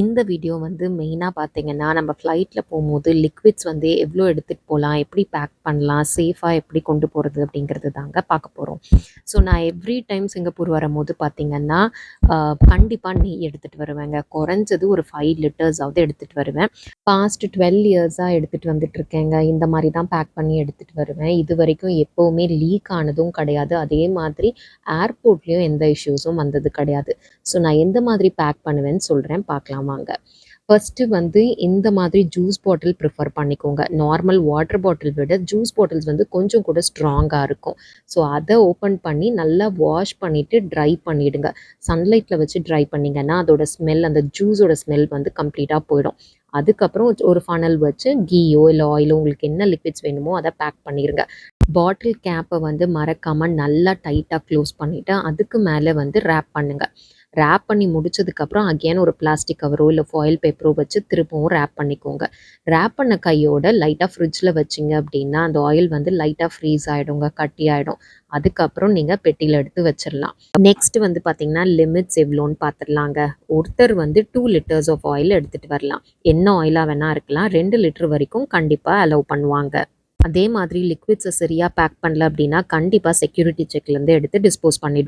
இந்த வீடியோ வந்து மெயினாக பார்த்தீங்கன்னா, நம்ம ஃப்ளைட்டில் போகும்போது லிக்விட்ஸ் வந்து எவ்வளோ எடுத்துகிட்டு போகலாம், எப்படி பேக் பண்ணலாம், சேஃபாக எப்படி கொண்டு போகிறது அப்படிங்கிறது தாங்க பார்க்க போகிறோம். ஸோ நான் எவ்ரி டைம் சிங்கப்பூர் வரும்போது பார்த்தீங்கன்னா, கண்டிப்பாக நெய் எடுத்துகிட்டு வருவேங்க. குறைஞ்சது ஒரு 5 லிட்டர்ஸாவது எடுத்துகிட்டு வருவேன். பாஸ்ட் 12 இயர்ஸாக எடுத்துகிட்டு வந்துட்டுருக்கேங்க. இந்த மாதிரி தான் பேக் பண்ணி எடுத்துகிட்டு வருவேன். இது வரைக்கும் எப்போவுமே லீக் ஆனதும் கிடையாது. அதே மாதிரி ஏர்போர்ட்லேயும் எந்த இஷ்யூஸும் வந்தது கிடையாது. ஸோ நான் எந்த மாதிரி பேக் பண்ணுவேன்னு சொல்கிறேன், பார்க்கலாம் வாங்க. ஃபர்ஸ்ட்டு வந்து இந்த மாதிரி ஜூஸ் பாட்டில் ப்ரிஃபர் பண்ணிக்கோங்க. நார்மல் வாட்டர் பாட்டில் விட ஜூஸ் பாட்டில்ஸ் வந்து கொஞ்சம் கூட ஸ்ட்ராங்காக இருக்கும். ஸோ அதை ஓப்பன் பண்ணி நல்லா வாஷ் பண்ணிவிட்டு ட்ரை பண்ணிவிடுங்க. சன்லைட்டில் வச்சு ட்ரை பண்ணிங்கன்னா அதோட ஸ்மெல், அந்த ஜூஸோட ஸ்மெல் வந்து கம்ப்ளீட்டாக போயிடும். அதுக்கப்புறம் ஒரு ஃபனல் வச்சு கீயோ இல்லை ஆயிலோ உங்களுக்கு என்ன லிக்விட்ஸ் வேணுமோ அதை பேக் பண்ணிடுங்க. பாட்டில் கேப்பை வந்து மறக்காமல் நல்லா டைட்டாக க்ளோஸ் பண்ணிவிட்டு அதுக்கு மேலே வந்து ரேப் பண்ணுங்கள். ரேப் பண்ணி முடிச்சதுக்கப்புறம் அகெயின் ஒரு பிளாஸ்டிக் கவரோ இல்லை ஃபாயில் பேப்பரோ வச்சு திருப்பவும் ரேப் பண்ணிக்கோங்க. ரேப் பண்ண கையோட லைட்டாக ஃப்ரிட்ஜில் வச்சிங்க அப்படின்னா அந்த ஆயில் வந்து லைட்டாக ஃப்ரீஸ் ஆகிடுங்க, கட்டி ஆகிடும். அதுக்கப்புறம் நீங்கள் பெட்டியில் எடுத்து வச்சிடலாம். நெக்ஸ்ட் வந்து பார்த்தீங்கன்னா லிமிட்ஸ் எவ்வளோன்னு பார்த்துடலாங்க. ஒருத்தர் வந்து 2 லிட்டர்ஸ் ஆஃப் ஆயில் எடுத்துகிட்டு வரலாம். என்ன ஆயிலாக வேணால் இருக்கலாம். 2 லிட்டர் வரைக்கும் கண்டிப்பாக அலோவ் பண்ணுவாங்க. அதே மாதிரி லிக்விட்ஸை சரியாக பேக் பண்ணல அப்படின்னா கண்டிப்பாக செக்யூரிட்டி செக்லேருந்து எடுத்து டிஸ்போஸ் பண்ணிவிடுவோம்.